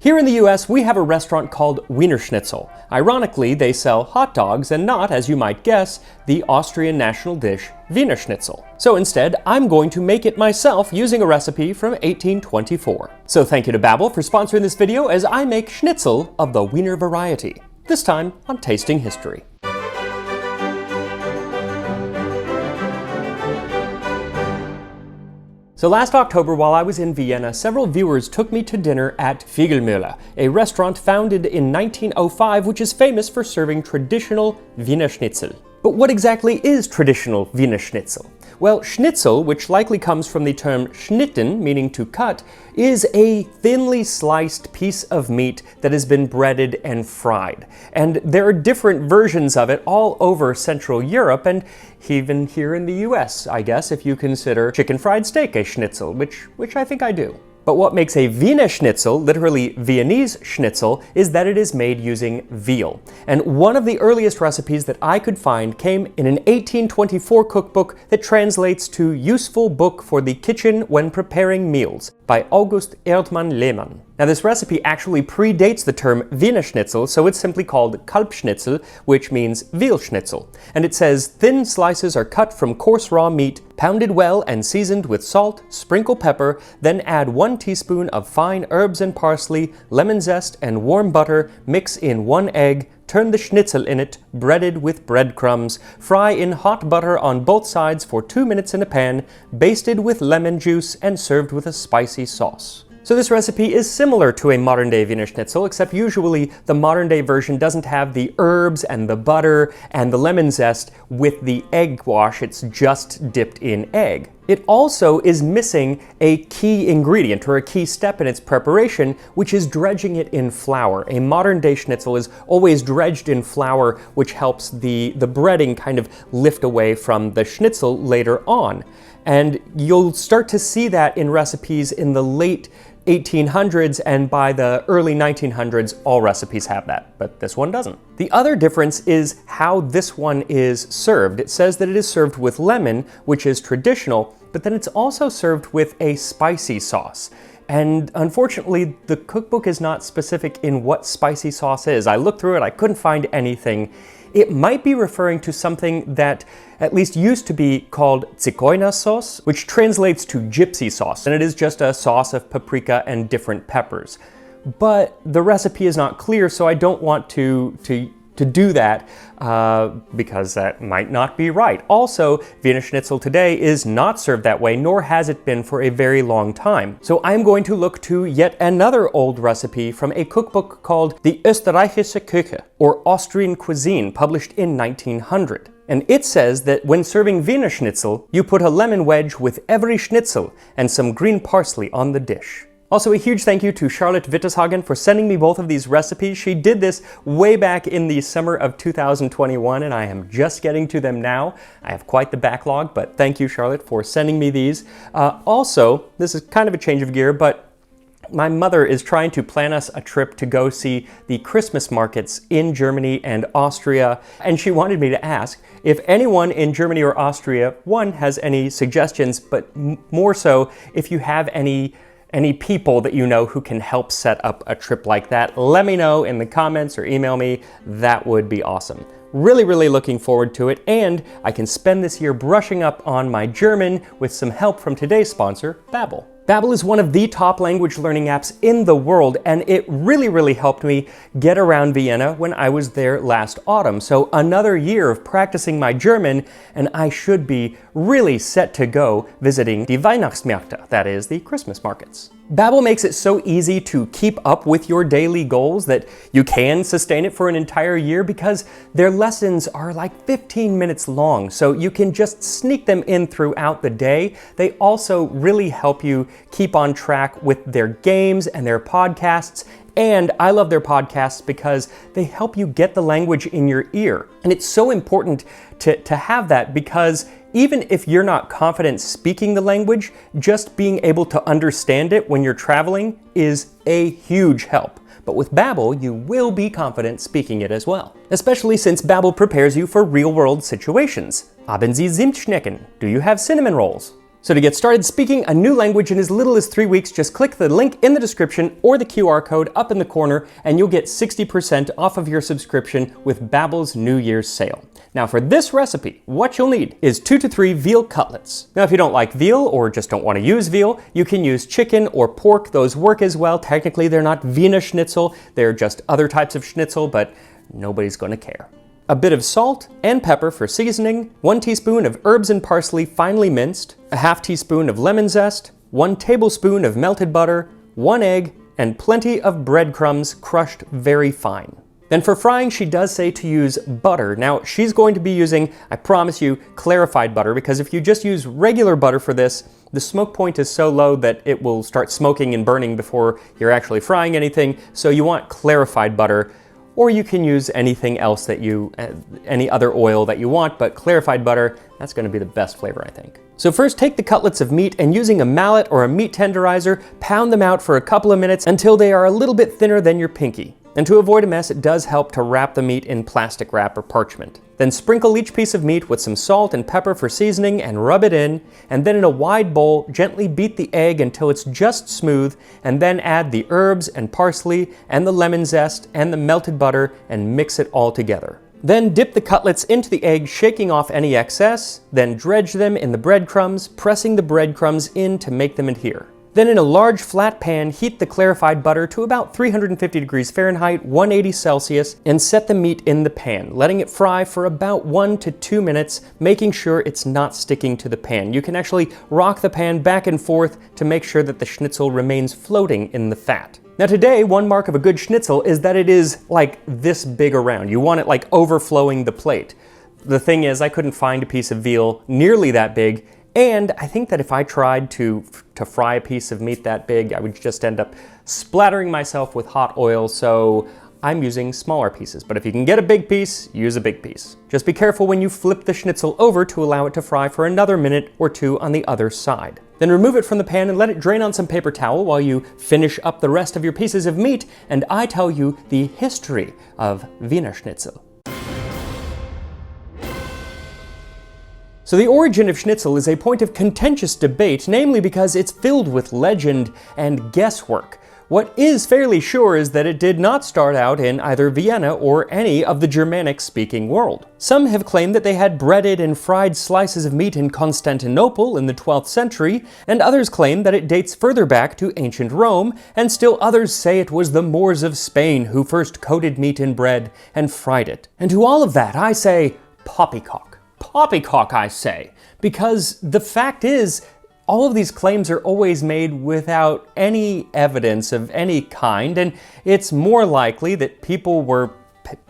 Here in the US, we have a restaurant called Wiener Schnitzel. Ironically, they sell hot dogs and not, as you might guess, the Austrian national dish Wiener Schnitzel. So instead, I'm going to make it myself using a recipe from 1824. So thank you to Babbel for sponsoring this video as I make schnitzel of the Wiener variety. This time on Tasting History. So last October, while I was in Vienna, several viewers took me to dinner at Figlmühle, a restaurant founded in 1905 which is famous for serving traditional Wiener Schnitzel. But what exactly is traditional Wiener Schnitzel? Well, schnitzel, which likely comes from the term schnitten, meaning to cut, is a thinly sliced piece of meat that has been breaded and fried. And there are different versions of it all over Central Europe, and even here in the US, I guess, if you consider chicken fried steak a schnitzel, which I think I do. But what makes a Wiener Schnitzel, literally Viennese schnitzel, is that it is made using veal. And one of the earliest recipes that I could find came in an 1824 cookbook that translates to Useful Book for the Kitchen When Preparing Meals by August Erdmann Lehmann. Now this recipe actually predates the term Wiener Schnitzel, so it's simply called Kalbschnitzel, which means veal schnitzel. And it says, thin slices are cut from coarse raw meat, pounded well and seasoned with salt, sprinkle pepper, then add 1 teaspoon of fine herbs and parsley, lemon zest, and warm butter, mix in 1 egg, turn the schnitzel in it, breaded with breadcrumbs, fry in hot butter on both sides for 2 minutes in a pan, basted with lemon juice, and served with a spicy sauce. So this recipe is similar to a modern-day Wiener Schnitzel, except usually the modern-day version doesn't have the herbs and the butter and the lemon zest with the egg wash, it's just dipped in egg. It also is missing a key ingredient or a key step in its preparation, which is dredging it in flour. A modern-day schnitzel is always dredged in flour, which helps the breading kind of lift away from the schnitzel later on. And you'll start to see that in recipes in the late 1800s, and by the early 1900s, all recipes have that, but this one doesn't. The other difference is how this one is served. It says that it is served with lemon, which is traditional, but then it's also served with a spicy sauce. And unfortunately, the cookbook is not specific in what spicy sauce is. I looked through it, I couldn't find anything. It might be referring to something that at least used to be called Zigeuner sauce, which translates to gypsy sauce, and it is just a sauce of paprika and different peppers. But the recipe is not clear, so I don't want to do that because that might not be right. Also, Wiener Schnitzel today is not served that way, nor has it been for a very long time. So I'm going to look to yet another old recipe from a cookbook called Die Österreichische Küche, or Austrian Cuisine, published in 1900. And it says that when serving Wiener Schnitzel, you put a lemon wedge with every schnitzel and some green parsley on the dish. Also, a huge thank you to Charlotte Witteshagen for sending me both of these recipes. She did this way back in the summer of 2021, and I am just getting to them now. I have quite the backlog, but thank you, Charlotte, for sending me these. Also, this is kind of a change of gear, but my mother is trying to plan us a trip to go see the Christmas markets in Germany and Austria, and she wanted me to ask if anyone in Germany or Austria, one, has any suggestions, but more so, if you have any people that you know who can help set up a trip like that, let me know in the comments or email me. That would be awesome. Really looking forward to it, and I can spend this year brushing up on my German with some help from today's sponsor, Babbel. Babbel is one of the top language learning apps in the world, and it really helped me get around Vienna when I was there last autumn. So another year of practicing my German, and I should be really set to go visiting die Weihnachtsmärkte, that is, the Christmas markets. Babbel makes it so easy to keep up with your daily goals that you can sustain it for an entire year because their lessons are like 15 minutes long, so you can just sneak them in throughout the day. They also really help you keep on track with their games and their podcasts. And I love their podcasts because they help you get the language in your ear. And it's so important to have that because even if you're not confident speaking the language, just being able to understand it when you're traveling is a huge help. But with Babbel, you will be confident speaking it as well. Especially since Babbel prepares you for real-world situations. Haben Sie Zimtschnecken? Do you have cinnamon rolls? So to get started speaking a new language in as little as 3 weeks, just click the link in the description or the QR code up in the corner and you'll get 60% off of your subscription with Babbel's New Year's sale. Now for this recipe, what you'll need is 2 to 3 veal cutlets. Now if you don't like veal or just don't want to use veal, you can use chicken or pork. Those work as well. Technically they're not Wiener Schnitzel, they're just other types of schnitzel, but nobody's going to care. A bit of salt and pepper for seasoning, 1 teaspoon of herbs and parsley finely minced, a half teaspoon of lemon zest, 1 tablespoon of melted butter, 1 egg, and plenty of breadcrumbs crushed very fine. Then for frying, she does say to use butter. Now, she's going to be using, I promise you, clarified butter, because if you just use regular butter for this, the smoke point is so low that it will start smoking and burning before you're actually frying anything, so you want clarified butter. Or you can use anything else that any other oil that you want, but clarified butter, that's going to be the best flavor, I think. So first take the cutlets of meat and using a mallet or a meat tenderizer, pound them out for a couple of minutes until they are a little bit thinner than your pinky. And to avoid a mess, it does help to wrap the meat in plastic wrap or parchment. Then sprinkle each piece of meat with some salt and pepper for seasoning and rub it in, and then in a wide bowl, gently beat the egg until it's just smooth, and then add the herbs and parsley and the lemon zest and the melted butter and mix it all together. Then dip the cutlets into the egg, shaking off any excess, then dredge them in the breadcrumbs, pressing the breadcrumbs in to make them adhere. Then in a large flat pan, heat the clarified butter to about 350 degrees Fahrenheit, 180 Celsius, and set the meat in the pan, letting it fry for about 1 to 2 minutes, making sure it's not sticking to the pan. You can actually rock the pan back and forth to make sure that the schnitzel remains floating in the fat. Now today, one mark of a good schnitzel is that it is like this big around. You want it like overflowing the plate. The thing is, I couldn't find a piece of veal nearly that big, and I think that if I tried to fry a piece of meat that big, I would just end up splattering myself with hot oil, so I'm using smaller pieces. But if you can get a big piece, use a big piece. Just be careful when you flip the schnitzel over to allow it to fry for another minute or 2 on the other side. Then remove it from the pan and let it drain on some paper towel while you finish up the rest of your pieces of meat, and I tell you the history of Wiener Schnitzel. So the origin of schnitzel is a point of contentious debate, namely because it's filled with legend and guesswork. What is fairly sure is that it did not start out in either Vienna or any of the Germanic-speaking world. Some have claimed that they had breaded and fried slices of meat in Constantinople in the 12th century, and others claim that it dates further back to ancient Rome, and still others say it was the Moors of Spain who first coated meat in bread and fried it. And to all of that, I say, poppycock. Poppycock, I say, because the fact is, all of these claims are always made without any evidence of any kind, and it's more likely that people were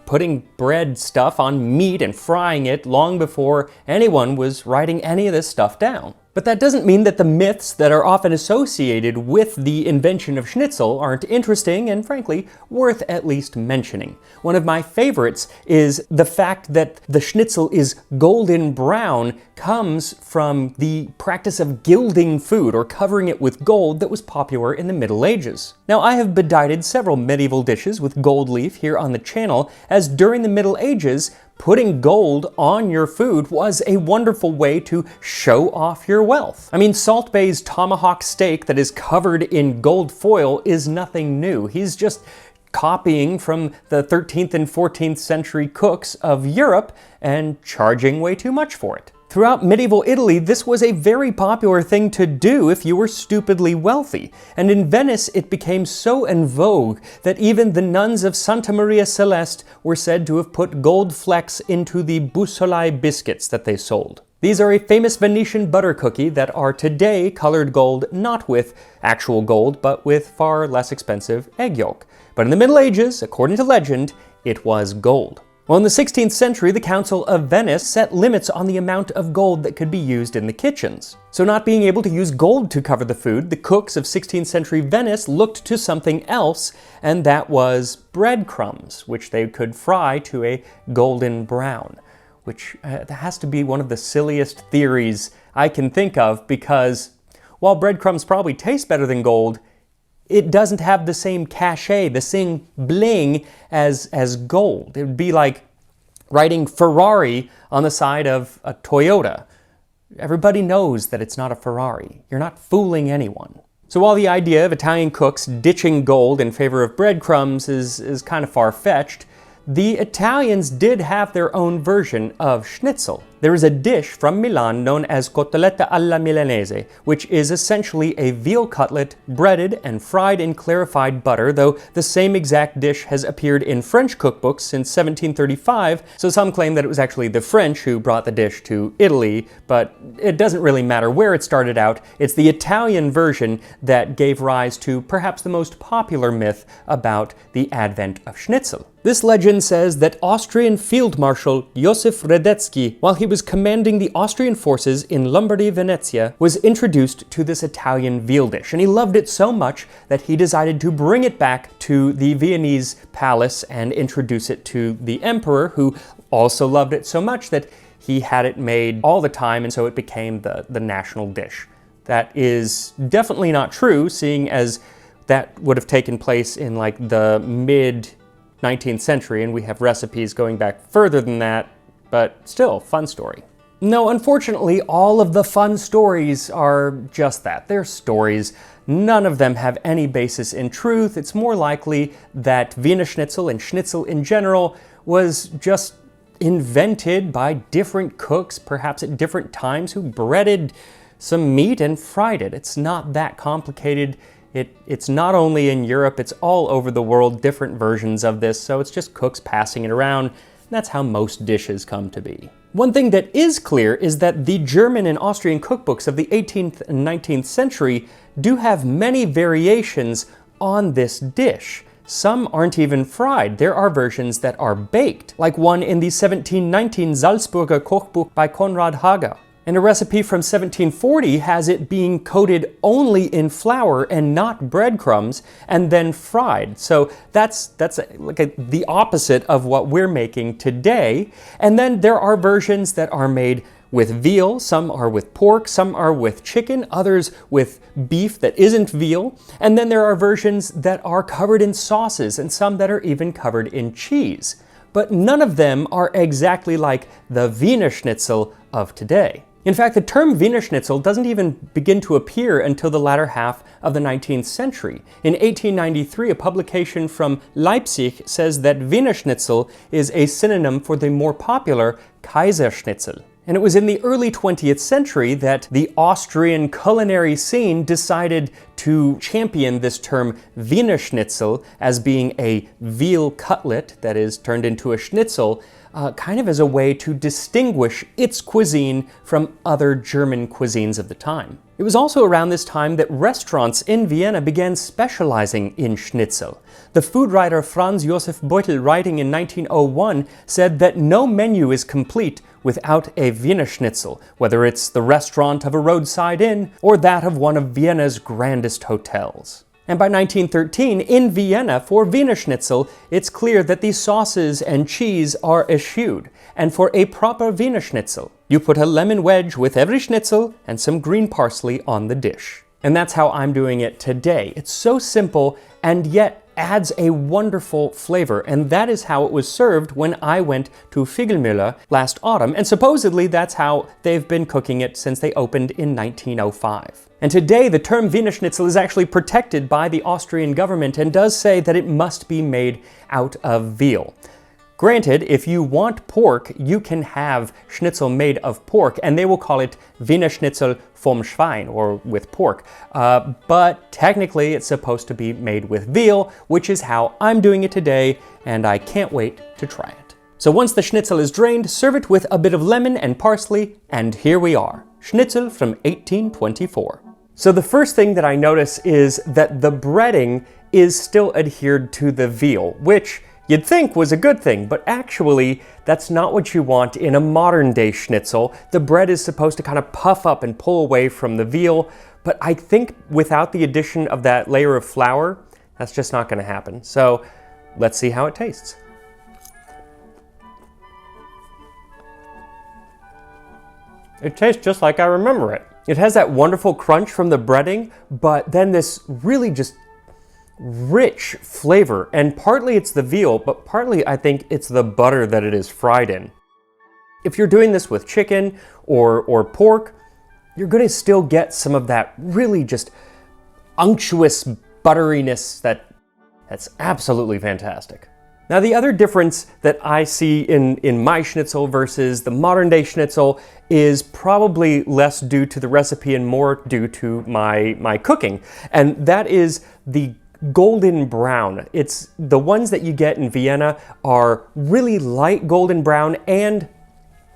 putting bread stuff on meat and frying it long before anyone was writing any of this stuff down. But that doesn't mean that the myths that are often associated with the invention of schnitzel aren't interesting and, frankly, worth at least mentioning. One of my favorites is the fact that the schnitzel is golden brown comes from the practice of gilding food or covering it with gold that was popular in the Middle Ages. Now, I have bedited several medieval dishes with gold leaf here on the channel, as during the Middle Ages, putting gold on your food was a wonderful way to show off your wealth. I mean, Salt Bay's tomahawk steak that is covered in gold foil is nothing new. He's just copying from the 13th and 14th century cooks of Europe and charging way too much for it. Throughout medieval Italy, this was a very popular thing to do if you were stupidly wealthy, and in Venice it became so en vogue that even the nuns of Santa Maria Celeste were said to have put gold flecks into the bussolai biscuits that they sold. These are a famous Venetian butter cookie that are today colored gold, not with actual gold, but with far less expensive egg yolk. But in the Middle Ages, according to legend, it was gold. Well, in the 16th century, the Council of Venice set limits on the amount of gold that could be used in the kitchens. So not being able to use gold to cover the food, the cooks of 16th century Venice looked to something else, and that was breadcrumbs, which they could fry to a golden brown, which has to be one of the silliest theories I can think of, because while breadcrumbs probably taste better than gold, it doesn't have the same cachet, the same bling as gold. It would be like writing Ferrari on the side of a Toyota. Everybody knows that it's not a Ferrari. You're not fooling anyone. So while the idea of Italian cooks ditching gold in favor of breadcrumbs is kind of far-fetched, the Italians did have their own version of schnitzel. There is a dish from Milan known as cotoletta alla milanese, which is essentially a veal cutlet breaded and fried in clarified butter, though the same exact dish has appeared in French cookbooks since 1735, so some claim that it was actually the French who brought the dish to Italy, but it doesn't really matter where it started out. It's the Italian version that gave rise to perhaps the most popular myth about the advent of schnitzel. This legend says that Austrian Field Marshal Josef Radetzky, while he was commanding the Austrian forces in Lombardy, Venezia, was introduced to this Italian veal dish, and he loved it so much that he decided to bring it back to the Viennese palace and introduce it to the emperor, who also loved it so much that he had it made all the time, and so it became the national dish. That is definitely not true, seeing as that would have taken place in like the mid-19th century, and we have recipes going back further than that, but still, fun story. No, unfortunately, all of the fun stories are just that. They're stories. None of them have any basis in truth. It's more likely that Wiener Schnitzel and schnitzel in general was just invented by different cooks, perhaps at different times, who breaded some meat and fried it. It's not that complicated. It's not only in Europe, it's all over the world, different versions of this, so it's just cooks passing it around. That's how most dishes come to be. One thing that is clear is that the German and Austrian cookbooks of the 18th and 19th century do have many variations on this dish. Some aren't even fried. There are versions that are baked, like one in the 1719 Salzburger Kochbuch by Konrad Hager. And a recipe from 1740 has it being coated only in flour and not breadcrumbs, and then fried. So that's like the opposite of what we're making today. And then there are versions that are made with veal, some are with pork, some are with chicken, others with beef that isn't veal. And then there are versions that are covered in sauces, and some that are even covered in cheese. But none of them are exactly like the Wiener Schnitzel of today. In fact, the term Wiener Schnitzel doesn't even begin to appear until the latter half of the 19th century. In 1893, a publication from Leipzig says that Wiener Schnitzel is a synonym for the more popular Kaiserschnitzel. And it was in the early 20th century that the Austrian culinary scene decided to champion this term Wiener Schnitzel as being a veal cutlet that is turned into a schnitzel, kind of as a way to distinguish its cuisine from other German cuisines of the time. It was also around this time that restaurants in Vienna began specializing in schnitzel. The food writer Franz Josef Beutel, writing in 1901, said that no menu is complete without a Wiener Schnitzel, whether it's the restaurant of a roadside inn or that of one of Vienna's grandest hotels. And by 1913, in Vienna, for Wiener Schnitzel, it's clear that the sauces and cheese are eschewed. And for a proper Wiener Schnitzel, you put a lemon wedge with every schnitzel and some green parsley on the dish. And that's how I'm doing it today. It's so simple and yet adds a wonderful flavor, and that is how it was served when I went to Figlmüller last autumn, and supposedly that's how they've been cooking it since they opened in 1905. And today the term Wiener Schnitzel is actually protected by the Austrian government and does say that it must be made out of veal. Granted, if you want pork, you can have schnitzel made of pork, and they will call it Wiener Schnitzel vom Schwein, or with pork. But technically, it's supposed to be made with veal, which is how I'm doing it today, and I can't wait to try it. So once the schnitzel is drained, serve it with a bit of lemon and parsley, and here we are. Schnitzel from 1824. So the first thing that I notice is that the breading is still adhered to the veal, which you'd think was a good thing, but actually that's not what you want in a modern day schnitzel. The bread is supposed to kind of puff up and pull away from the veal, but I think without the addition of that layer of flour, that's just not going to happen. So let's see how it tastes. It tastes just like I remember it. It has that wonderful crunch from the breading, but then this really just rich flavor, and partly it's the veal, but partly I think it's the butter that it is fried in. If you're doing this with chicken or pork, you're gonna still get some of that really just unctuous butteriness that's absolutely fantastic. Now, the other difference that I see in my schnitzel versus the modern day schnitzel is probably less due to the recipe and more due to my cooking. And that is the golden brown. It's the ones that you get in Vienna are really light golden brown and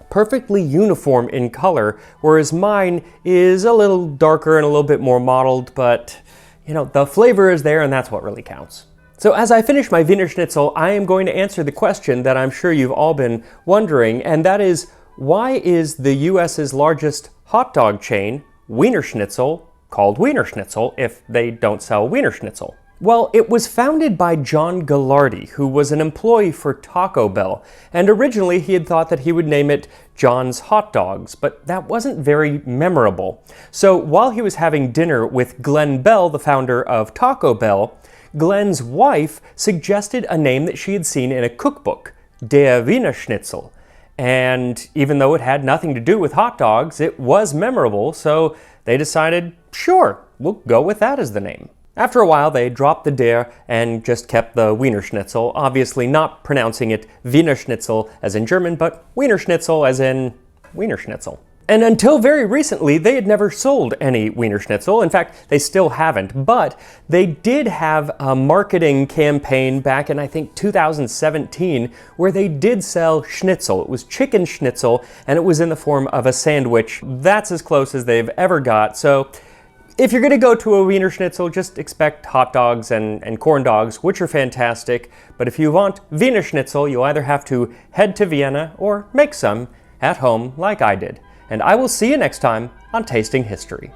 perfectly uniform in color, whereas mine is a little darker and a little bit more mottled, but you know, the flavor is there and that's what really counts. So as I finish my Wiener Schnitzel, I am going to answer the question that I'm sure you've all been wondering, and that is, why is the US's largest hot dog chain, Wiener Schnitzel, called Wiener Schnitzel if they don't sell Wiener Schnitzel? Well, it was founded by John Gallardi, who was an employee for Taco Bell, and originally he had thought that he would name it John's Hot Dogs, but that wasn't very memorable. So while he was having dinner with Glenn Bell, the founder of Taco Bell, Glenn's wife suggested a name that she had seen in a cookbook, Der Wiener Schnitzel. And even though it had nothing to do with hot dogs, it was memorable, so they decided, sure, we'll go with that as the name. After a while, they dropped the Der and just kept the Wiener Schnitzel, obviously not pronouncing it Wiener Schnitzel as in German, but Wiener Schnitzel as in Wiener Schnitzel. And until very recently, they had never sold any Wiener Schnitzel. In fact, they still haven't, but they did have a marketing campaign back in, I think, 2017, where they did sell schnitzel. It was chicken schnitzel, and it was in the form of a sandwich. That's as close as they've ever got. So if you're gonna go to a Wiener Schnitzel, just expect hot dogs and corn dogs, which are fantastic. But if you want Wiener Schnitzel, you'll either have to head to Vienna or make some at home like I did. And I will see you next time on Tasting History.